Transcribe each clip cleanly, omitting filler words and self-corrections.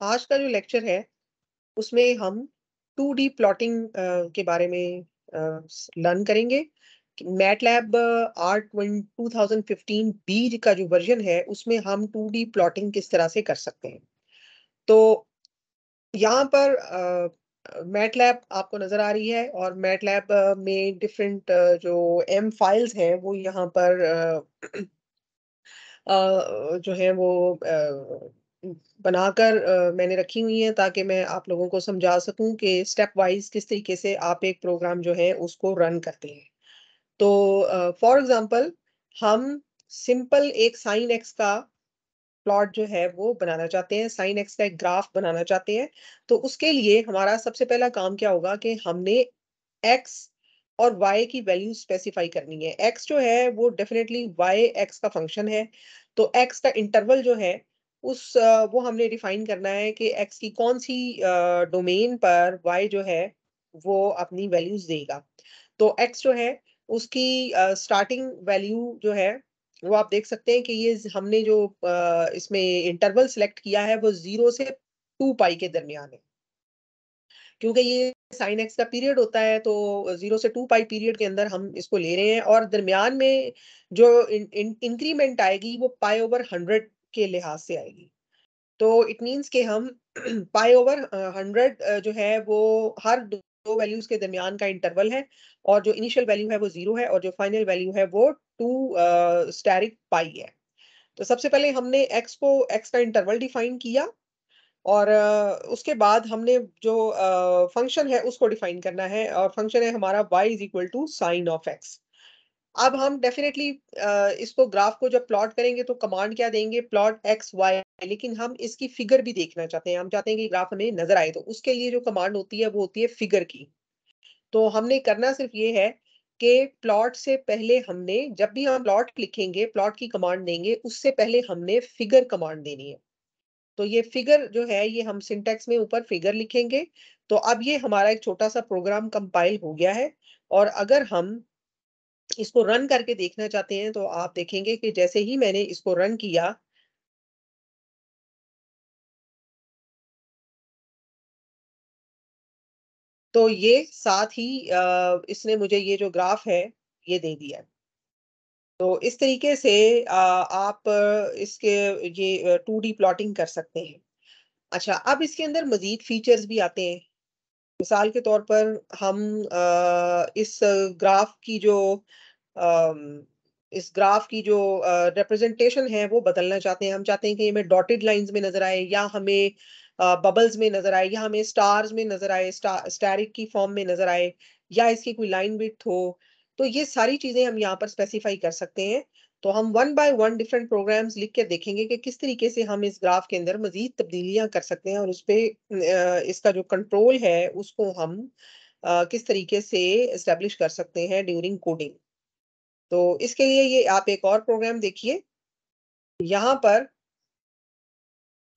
आज का जो लेक्चर है उसमें हम 2D प्लॉटिंग के बारे में लर्न करेंगे। मैटलैब आर 2015 बी का जो वर्जन है उसमें हम 2D प्लॉटिंग किस तरह से कर सकते हैं। तो यहाँ पर मैटलैब आपको नजर आ रही है और मैटलैब में डिफरेंट जो एम फाइल्स हैं वो यहाँ पर जो है वो बनाकर मैंने रखी हुई हैं ताकि मैं आप लोगों को समझा सकूं कि स्टेप वाइज किस तरीके से आप एक प्रोग्राम जो है उसको रन करते हैं। तो फॉर एग्जांपल हम सिंपल एक साइन एक्स का प्लॉट जो है वो बनाना चाहते हैं, साइन एक्स का एक ग्राफ बनाना चाहते हैं। तो उसके लिए हमारा सबसे पहला काम क्या होगा कि हमने एक्स और वाई की वैल्यू स्पेसिफाई करनी है। एक्स जो है वो डेफिनेटली वाई एक्स का फंक्शन है। तो एक्स का इंटरवल जो है वो हमने डिफाइन करना है कि एक्स की कौन सी डोमेन पर वाई जो है वो अपनी वैल्यूज देगा। तो एक्स जो है उसकी स्टार्टिंग वैल्यू जो है वो आप देख सकते हैं कि ये हमने जो इसमें इंटरवल सिलेक्ट किया है वो 0 से 2 पाई के दरमियान है। क्योंकि ये साइन एक्स का पीरियड होता है तो 0 से 2 पाई पीरियड के अंदर हम इसको ले रहे हैं और दरमियान में जो इंक्रीमेंट आएगी वो पाई ओवर 100 के लिहाज से आएगी। तो इट मीन्स कि हम पाई ओवर 100 जो है वो हर दो वैल्यूज के दरमियान का इंटरवल है और जो इनिशियल वैल्यू है वो 0 है और जो फाइनल वैल्यू है वो 2 स्टेरिक पाई है। तो सबसे पहले हमने एक्स का इंटरवल डिफाइन किया और उसके बाद हमने जो फंक्शन है उसको डिफाइन करना है और फंक्शन है हमारा y is equal to sine of x. अब हम डेफिनेटली इसको ग्राफ को जब प्लॉट करेंगे तो कमांड क्या देंगे, प्लॉट एक्स वाई। लेकिन हम इसकी फिगर भी देखना चाहते हैं, हम चाहते हैं कि ग्राफ हमें नजर आए, तो उसके लिए जो कमांड होती है वो होती है फिगर की। तो हमने करना सिर्फ ये है कि प्लॉट से पहले हमने जब भी हम प्लॉट लिखेंगे, प्लॉट की कमांड देंगे उससे पहले हमने फिगर कमांड देनी है। तो ये फिगर जो है ये हम सिंटेक्स में ऊपर फिगर लिखेंगे। तो अब ये हमारा एक छोटा सा प्रोग्राम कंपाइल हो गया है और अगर हम इसको रन करके देखना चाहते हैं तो आप देखेंगे कि जैसे ही मैंने इसको रन किया तो ये साथ ही इसने मुझे ये जो ग्राफ है ये दे दिया है। तो इस तरीके से आप इसके ये 2D प्लॉटिंग कर सकते हैं। अच्छा, अब इसके अंदर मजीद फीचर्स भी आते हैं। मिसाल के तौर पर हम इस ग्राफ की जो अम, इस ग्राफ की जो रिप्रेजेंटेशन है वो बदलना चाहते हैं। हम चाहते हैं कि हमें डॉटेड लाइंस में नजर आए या हमें बबल्स में नजर आए या हमें स्टार्स में नजर आए, स्टैरिक की फॉर्म में नजर आए या इसकी कोई लाइन विड्थ हो। तो ये सारी चीजें हम यहाँ पर स्पेसिफाई कर सकते हैं। तो हम one by one different programs लिख के देखेंगे कि किस तरीके से हम इस ग्राफ के अंदर मजीद तब्दीलियां कर सकते हैं और उस पे इसका जो कंट्रोल है उसको हम किस तरीके से एस्टेब्लिश कर सकते हैं ड्यूरिंग कोडिंग। तो इसके लिए ये आप एक और प्रोग्राम देखिए। यहाँ पर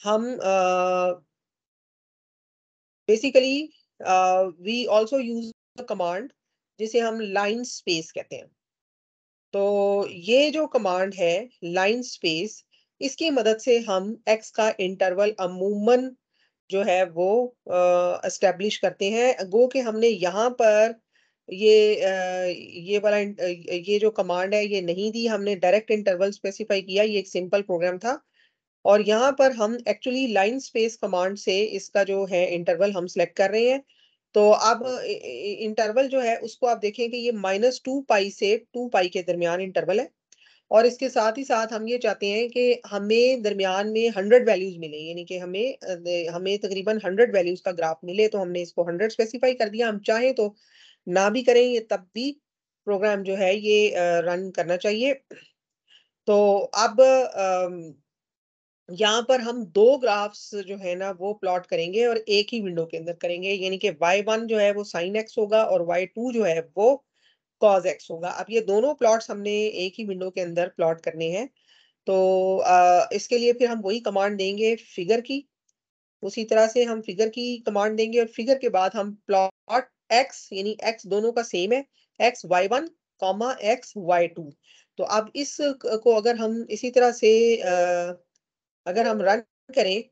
हम basically we also use command जिसे हम लाइन स्पेस कहते हैं। तो ये जो कमांड है लाइन स्पेस, इसकी मदद से हम एक्स का इंटरवल अमूमन जो है वो एस्टेब्लिश करते हैं। गो कि हमने यहाँ पर ये वाला ये जो कमांड है ये नहीं दी, हमने डायरेक्ट इंटरवल स्पेसिफाई किया। ये एक सिंपल प्रोग्राम था और यहाँ पर हम एक्चुअली लाइन स्पेस कमांड से इसका जो है इंटरवल हम सिलेक्ट कर रहे हैं। तो अब इंटरवल जो है उसको आप देखें कि ये -2 पाई से 2 पाई के दरमियान इंटरवल है और इसके साथ ही साथ हम ये चाहते हैं कि हमें दरमियान में 100 वैल्यूज मिले, यानी कि हमें तकरीबन 100 वैल्यूज का ग्राफ मिले। तो हमने इसको 100 स्पेसिफाई कर दिया। हम चाहें तो ना भी करें, ये तब भी प्रोग्राम जो है ये रन करना चाहिए। तो अब यहाँ पर हम दो ग्राफ्स जो है ना वो प्लॉट करेंगे और एक ही विंडो के अंदर करेंगे, यानी कि y1 जो है वो sin x होगा और y2 जो है वो cos x होगा। अब ये दोनों प्लॉट्स हमने एक ही विंडो के अंदर प्लॉट करने हैं। तो इसके लिए फिर हम वही कमांड देंगे फिगर की। उसी तरह से हम फिगर की कमांड देंगे और फिगर के बाद हम प्लॉट x यानी x दोनों का सेम है, x y1 comma x y2। तो अब इस को अगर हम इसी तरह से अगर हम रन करें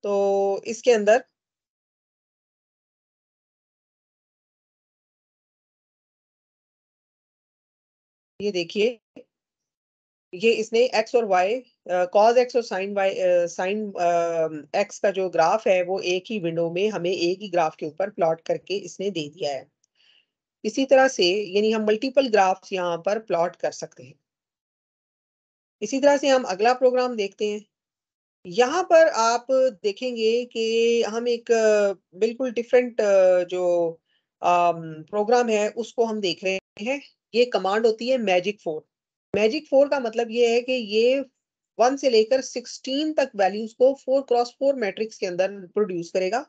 तो इसके अंदर ये देखिए, ये इसने एक्स और वाई, कॉज एक्स और साइन एक्स का जो ग्राफ है वो एक ही विंडो में हमें एक ही ग्राफ के ऊपर प्लॉट करके इसने दे दिया है। इसी तरह से यानी हम मल्टीपल ग्राफ्स यहाँ पर प्लॉट कर सकते हैं। इसी तरह से हम अगला प्रोग्राम देखते हैं। यहाँ पर आप देखेंगे कि हम एक बिल्कुल डिफरेंट जो प्रोग्राम है उसको हम देख रहे हैं। ये कमांड होती है मैजिक 4। मैजिक 4 का मतलब ये है कि ये 1 से लेकर 16 तक वैल्यूज को 4x4 मैट्रिक्स के अंदर प्रोड्यूस करेगा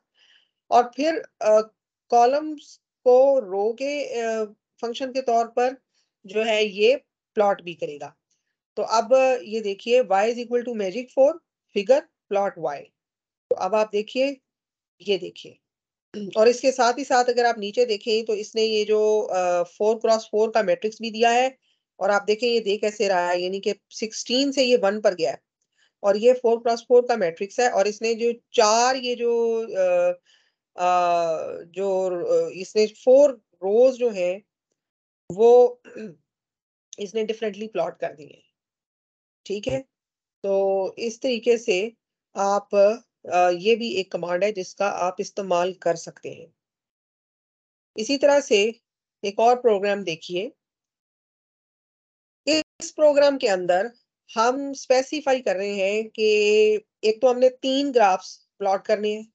और फिर कॉलम्स को रो के फंक्शन के तौर पर जो है ये प्लॉट भी करेगा। तो अब ये देखिए y is equal to magic 4 figure plot y। तो अब आप देखिए, ये देखिए और इसके साथ ही साथ अगर आप नीचे देखें तो इसने ये जो 4x4 का मैट्रिक्स भी दिया है और आप देखें ये दे कैसे रहा है, यानी कि 16 से ये 1 पर गया है और ये 4x4 का मैट्रिक्स है और इसने जो चार ये जो इसने 4 रोज जो है वो इसने डिफरेंटली प्लॉट कर दिए। ठीक है, तो इस तरीके से आप ये भी एक कमांड है जिसका आप इस्तेमाल कर सकते हैं। इसी तरह से एक और प्रोग्राम देखिए। इस प्रोग्राम के अंदर हम स्पेसिफाई कर रहे हैं कि एक तो हमने 3 ग्राफ्स प्लॉट करने हैं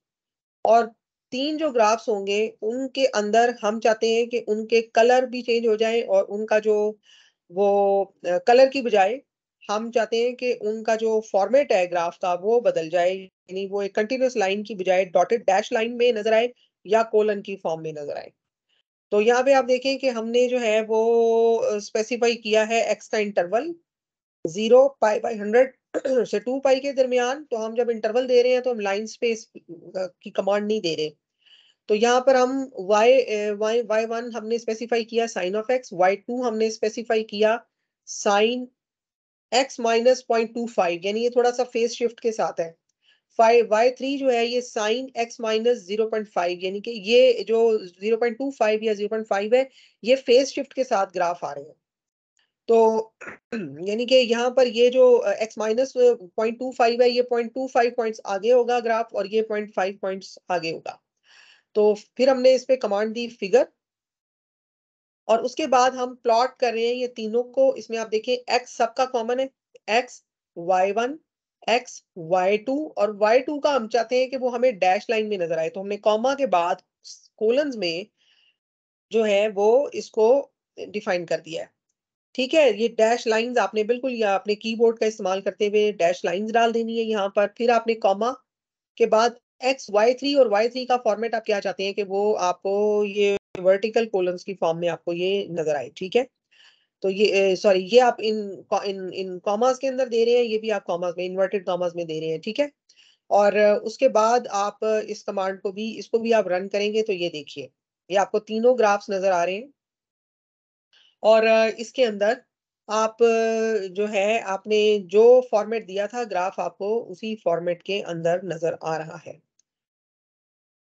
और 3 जो ग्राफ्स होंगे उनके अंदर हम चाहते हैं कि उनके कलर भी चेंज हो जाए और उनका जो वो कलर की बजाय हम चाहते हैं कि उनका जो फॉर्मेट है ग्राफ का वो बदल जाए, यानी वो एक कंटीन्यूअस लाइन की बजाय डॉटेड डैश लाइन में नजर आए या कोलन की फॉर्म में नजर आए। तो यहाँ पे आप देखें कि हमने जो है वो स्पेसिफाई किया है एक्स का इंटरवल 0 पाई बाई 100 से 2 पाई के दरमियान। तो हम जब इंटरवल दे रहे हैं तो हम लाइन स्पेस की कमांड नहीं दे रहे। तो यहाँ पर हम y1 हमने स्पेसिफाई किया साइन ऑफ एक्स, y2 हमने स्पेसिफाई किया साइन x माइनस 0.25, यानी ये थोड़ा सा फेस शिफ्ट के साथ है। y3 जो है ये साइन x माइनस 0.5, यानी कि ये जो 0.25 या 0.5 है ये फेस शिफ्ट के साथ ग्राफ आ रहे हैं। तो यानी कि यहाँ पर ये जो x माइनस 0.25 है ये 0.25 पॉइंट्स आगे होगा ग्राफ और ये 0.5 पॉइंट्स आगे होगा। तो फिर हमने इस पे कमांड दी फिगर और उसके बाद हम प्लॉट कर रहे हैं ये तीनों को। इसमें आप देखिए x सबका कॉमन है, x y1 x y2 और y2 का हम चाहते हैं कि वो हमें डैश लाइन में नजर आए। तो हमने कॉमा के बाद कोलन्स में जो है वो इसको डिफाइन कर दिया है। ठीक है, ये डैश लाइंस आपने बिल्कुल या अपने कीबोर्ड का इस्तेमाल करते हुए डैश लाइंस डाल देनी है यहाँ पर। फिर आपने कॉमा के बाद एक्स वाई थ्री और वाई थ्री का फॉर्मेट आप क्या चाहते हैं कि वो आपको ये वर्टिकल कॉलम्स की फॉर्म में आपको ये नजर आए। ठीक है, तो ये सॉरी ये आप इन इन इन कॉमास के अंदर दे रहे हैं, ये भी आप कॉमास में इन्वर्टेड कॉमास में दे रहे हैं। ठीक है, और उसके बाद आप इस कमांड को भी इसको भी आप रन करेंगे तो ये देखिए ये आपको तीनों ग्राफ्स नजर आ रहे हैं और इसके अंदर आप जो है आपने जो फॉर्मेट दिया था ग्राफ आपको उसी फॉर्मेट के अंदर नजर आ रहा है।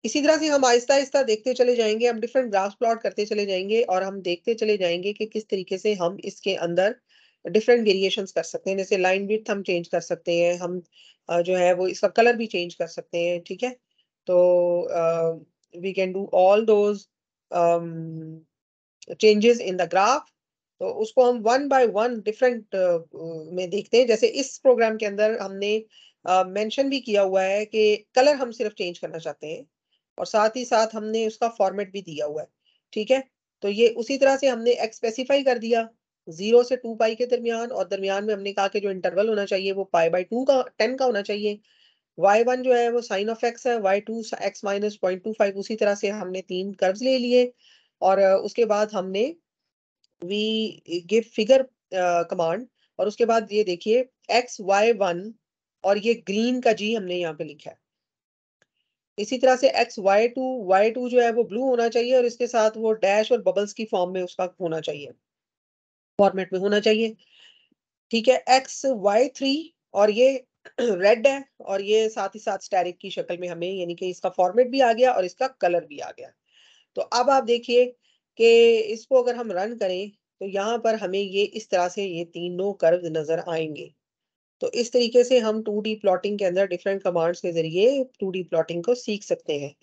इसी तरह से हम आहिस्ता-आहिस्ता देखते चले जाएँगे, हम डिफरेंट ग्राफ्स प्लॉट करते चले जाएँगे और हम देखते चले जाएँगे कि किस तरीके से हम इसके अंदर डिफरेंट वेरिएशंस कर सकते हैं। जैसे लाइन विड्थ हम चेंज कर सकते हैं, हम जो है वो इसका कलर भी चेंज कर सकते हैं। ठीक है? तो we can do all those um, changes in the graph. तो उसको हम वन बाय वन डिफरेंट में देखते हैं। जैसे इस प्रोग्राम के अंदर हमने मेंशन भी किया हुआ है कि कलर हम सिर्फ चेंज करना चाहते हैं और साथ ही साथ हमने उसका फॉर्मेट भी दिया हुआ है। ठीक है, तो ये उसी तरह से हमने एक्स स्पेसिफाई कर दिया 0 से 2 पाई के दरमियान और दरमियान में हमने कहा कि जो इंटरवल होना चाहिए वो पाई बाय 2 का 10 का होना चाहिए। y1 जो है वो साइन ऑफ एक्स है, y2 x माइनस 0.25। उसी तरह से हमने 3 कर्व्स ले लिए और उसके बाद हमने वी गिव फिगर कमांड और उसके बाद ये देखिए एक्स वाई वन और ये ग्रीन का जी हमने यहाँ पे लिखा है। इसी तरह से वाई टू जो है वो ब्लू होना चाहिए और इसके साथ वो डैश और बबल्स की फॉर्म में उसका होना चाहिए, फॉर्मेट में होना चाहिए। ठीक है, एक्स वाई थ्री और ये रेड है और ये साथ ही साथ स्टेरिक की शक्ल में हमें यानी कि इसका फॉर्मेट भी आ गया और इसका कलर भी आ गया। तो अब आप देखिए कि इसको अगर हम रन करें, तो यहाँ पर हमें ये इस तरह से ये तीनों कर्व नज़र आएँगे। तो इस तरीके से हम 2D प्लॉटिंग के अंदर डिफरेंट कमांड्स के ज़रिए 2D प्लॉटिंग को सीख सकते हैं।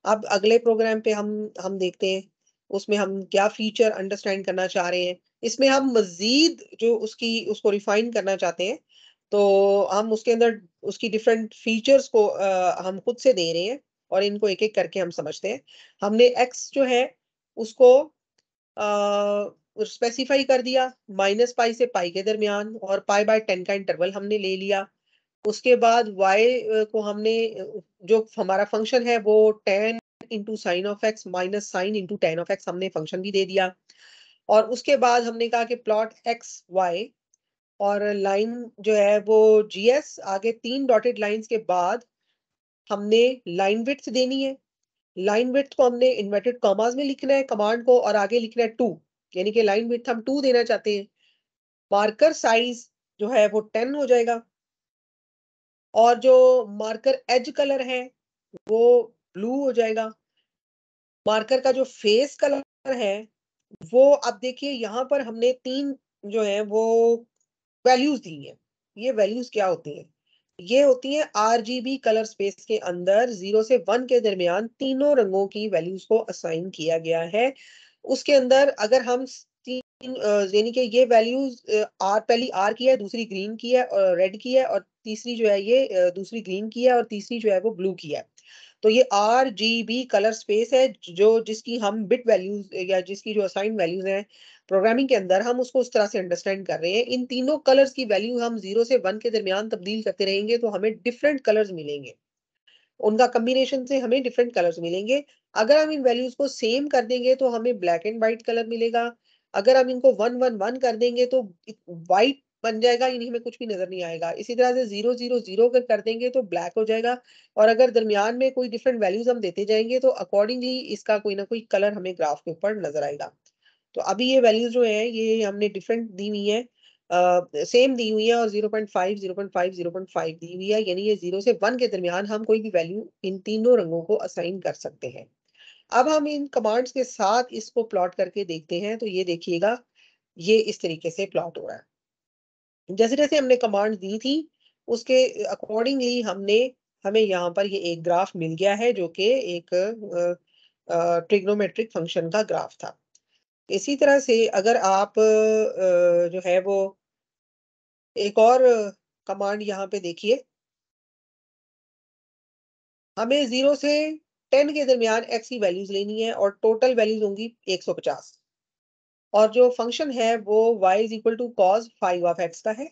अब अगले प्रोग्राम पे हम देखते हैं, उसमें हम क्या फीचर अंडरस्टैंड करना चाह रहे हैं। इसमें हम मज़ीद जो उसको रिफाइन करना चाहते हैं, तो हम उसके अंदर उसकी डिफरेंट फीचर्स को हम खुद से दे रहे हैं और इनको एक-एक करके हम समझते हैं। हमने एक्स जो है उसको स्पेसिफाई कर दिया -पाई से पाई के दरमियान और पाई/10 का इंटरवल हमने ले लिया। उसके बाद को हमने जो हमारा फंक्शन है वो tan into sine of x minus sine into tan of x हमने फंक्शन भी दे दिया। और उसके बाद हमने कहा कि प्लॉट एक्स वाई और लाइन जो है वो जीएस आगे 3 डॉटेड लाइंस के बाद हमने लाइन विड्थ देनी है। लाइन विड्थ को हमने इन्वर्टेड कॉमास में लिखना है कमांड को और आगे लिखना है 2 यानी कि लाइन विड्थ हम 2 देना चाहते हैं। मार्कर साइज जो है वो 10 हो जाएगा और जो मार्कर एज कलर है वो ब्लू हो जाएगा। मार्कर का जो फेस कलर है वो अब देखिए यहाँ पर हमने 3 जो है वो वैल्यूज़ दी हैं। ये वैल्यूज़ क्या होती हैं? ये होती हैं आरजीबी कलर स्पेस के अंदर 0 से 1 के दरमियान तीनों रंगों की वैल्यूज़ को असाइन किया गया है। उसके अंदर अगर हम 3 यानी कि ये वैल्यूज़ पहली आर की है, दूसरी ग्रीन की है और रेड की है और तीसरी जो है ये दूसरी ग्रीन की है और तीसरी जो है वो ब्लू की है। तो ये आरजीबी कलर स्पेस है जो जिसकी हम बिट वैल्यूज़ या जिसकी जो असाइन्ड वैल्यूज़ हैं प्रोग्रामिंग के अंदर हम उसको उस तरह से अंडरस्टैंड कर रहे हैं। इन तीनों कलर्स की वैल्यू हम 0 से 1 के दरमियान तब्दील करते रहेंगे तो हमें डिफरेंट कलर्स मिलेंगे। उनका कॉम्बिनेशन से हमें डिफरेंट कलर्स मिलेंगे। अगर हम इन वैल्यूज़ को सेम कर देंगे तो हमें ब्लैक एंड व्हाइट कलर मिलेगा। अगर हम इनको 1, 1, 1 कर देंगे तो व्हाइट बन जाएगा यानी हमें कुछ भी नज़र नहीं आएगा। इसी तरह से 0, 0, 0 अगर कर देंगे तो ब्लैक हो जाएगा और अगर दरमियान में कोई डिफरेंट वैल्यूज़ हम देते जाएँगे तो अकॉर्डिंगली इसका कोई ना कोई कलर हमें ग्राफ के ऊपर नज़र आएगा। तो अभी ये वैल्यूज़ जो हैं ये हमने डिफरेंट दी हुई हैं सेम दी हुई है और 0.5, 0.5, 0.5 दी हुई है यानी ये 0 से 1 के दरमियान हम कोई भी वैल्यू इन तीनों रंगों को असाइन कर सकते हैं। अब हम इन कमांड्स के साथ इसको प्लॉट करके देखते हैं तो ये देखिएगा, ये इस तरीके से प्लॉट हो रहा है। जैसे-जैसे हमने कमांड दी थी, उसके अकॉर्डिंगली हमें यहाँ पर ये एक ग्राफ मिल गया है जो कि एक ट्रिग्नोमेट्रिक फंक्शन का ग्राफ था। इसी तरह से अगर आप जो है वो एक और कमांड यहाँ पे देखिए, हमें 0 से 10 के दरमियान x की वैल्यूज़ लेनी है और टोटल वैल्यूज़ होंगी 150 और जो फंक्शन है वो y is equal to cos 5 of x का है।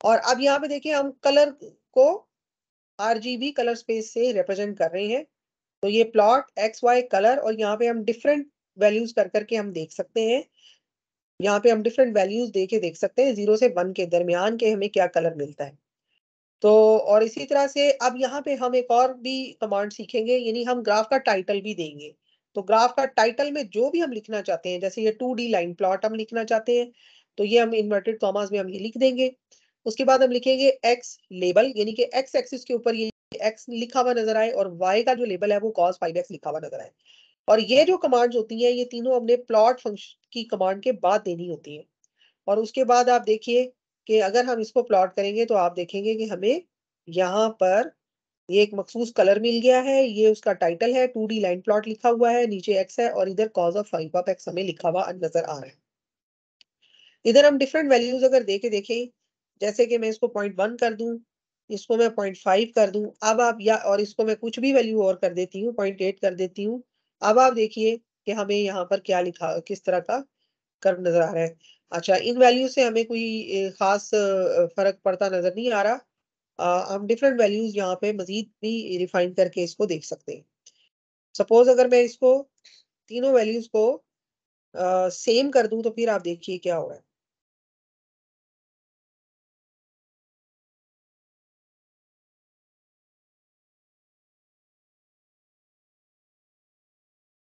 और अब यहाँ पे देखिए हम कलर को आरजीबी कलर स्पेस से रिप्रेजेंट कर रहे हैं। तो ये प्लॉट एक्स, वाई कलर और यहाँ पे हम डिफरेंट वैल्यूज़ कर के हम देख सकते हैं। यहाँ पे हम डिफरेंट वैल्यूज़ दे के देख सकते हैं 0 से 1 के दरमियान के हमें क्या कलर मिलता है। तो और इसी तरह से अब यहाँ पे हम एक और भी कमांड सीखेंगे यानी हम ग्राफ का टाइटल भी देंगे। तो ग्राफ का टाइटल में जो भी हम लिखना चाहते हैं जैसे ये 2D लाइन प्लॉट हम लिखना चाहते हैं, तो ये हम इन्वर्टेड कॉमास में हम ये लिख देंगे। उसके बाद हम लिखेंगे एक्स लेबल यानी कि एक्स एक्सिस के ऊपर ये एक्स लिखा हुआ नज़र आए और वाई का जो लेबल है वो cos 5x लिखा हुआ नज़र आए। और ये जो कमांड्स होती हैं ये तीनों हमने प्लॉट फंक्शन की कमांड के बाद देनी होती है। और उसके बाद आप देखिए कि अगर हम इसको प्लॉट करेंगे तो आप देखेंगे कि हमें यहाँ पर ये एक मखसूस कलर मिल गया है, ये उसका टाइटल है, 2D लाइन प्लॉट लिखा हुआ है, नीचे एक्स है और इधर cos ऑफ 5 ऑफ एक्स हमें लिखा हुआ नज़र आ रहा है। इधर हम डिफरेंट वैल्यूज़ अगर दे के देखें, जैसे कि मैं इसको 0.1 कर दूँ, इसको मैं 0.5 कर दूँ, अब आप या और इसको मैं कुछ भी वैल्यू और कर देती हूँ, 0.8 कर देती हूँ। अब आप देखिए कि हमें यहाँ पर क्या लिखा किस तरह का कर्व नज़र आ रहा है। अच्छा, इन वैल्यू से हमें कोई ख़ास फ़र्क पड़ता नज़र नहीं आ रहा। हम डिफरेंट वैल्यूज़ यहाँ पे मज़ीद भी रिफ़ाइन करके इसको देख सकते हैं। सपोज़ अगर मैं इसको तीनों वैल्यूज़ को सेम कर दूँ, तो फिर आप देखिए क्या हो रहा है।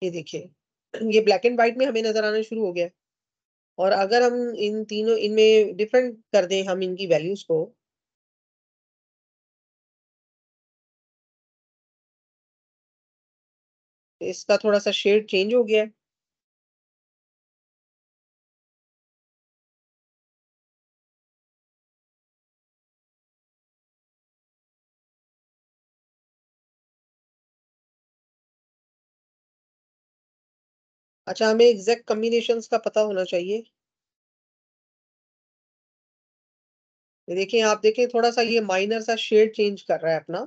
ये देखिए, ये ब्लैक एंड व्हाइट में हमें नज़र आना शुरू हो गया है और अगर हम इन तीनों इनमें डिफरेंट कर दें हम इनकी वैल्यूज़ को इसका थोड़ा-सा शेड चेंज हो गया है। अच्छा, हमें एग्ज़ैक्ट कॉम्बिनेशंस का पता होना चाहिए। ये देखिए, आप देखें थोड़ा-सा ये माइनर सा शेड चेंज कर रहा है अपना।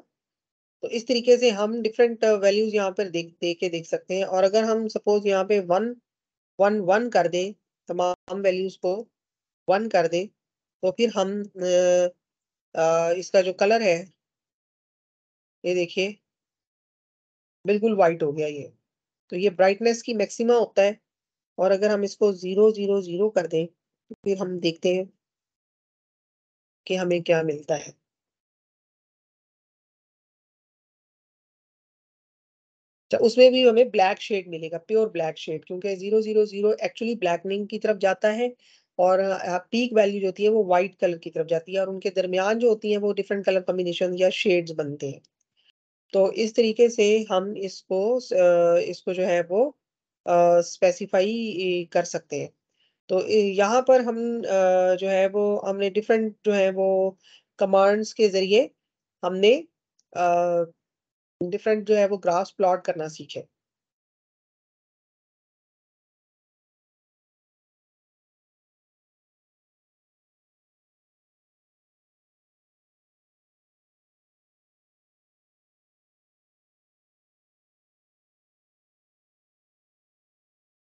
तो इस तरीके से हम डिफरेंट वैल्यूज़ यहाँ पर देख सकते हैं, और अगर हम सपोज़ यहाँ पे 1, 1, 1 कर दें, तमाम वैल्यूज़ को 1 कर दें, तो फिर हम इसका जो कलर है, ये देखिए बिल्कुल व्हाइट हो गया ये। तो ये ब्राइटनेस की मैक्सिमा होता है, और अगर हम इसको 0, 0, 0 कर दें, तो फिर हम देखते हैं कि हमें क्या मिलता है। अच्छा, उसमें भी हमें ब्लैक शेड मिलेगा, प्योर ब्लैक शेड, क्योंकि 0, 0, 0 एक्चुअली ब्लैकनिंग की तरफ जाता है, और पीक वैल्यू जो होती है वो व्हाइट कलर की तरफ जाती है, और उनके दरमियान जो होती हैं वो डिफरेंट कलर कॉम्बिनेशन या शेड्स बनते हैं। तो इस तरीके से हम इसको जो है वो स्पेसिफाई कर सकते हैं। तो यहाँ पर हम जो है वो हमने डिफरेंट जो है वो कमांड्स के ज़रिए हमने डिफरेंट जो है वो ग्राफ्स प्लॉट करना सीखे।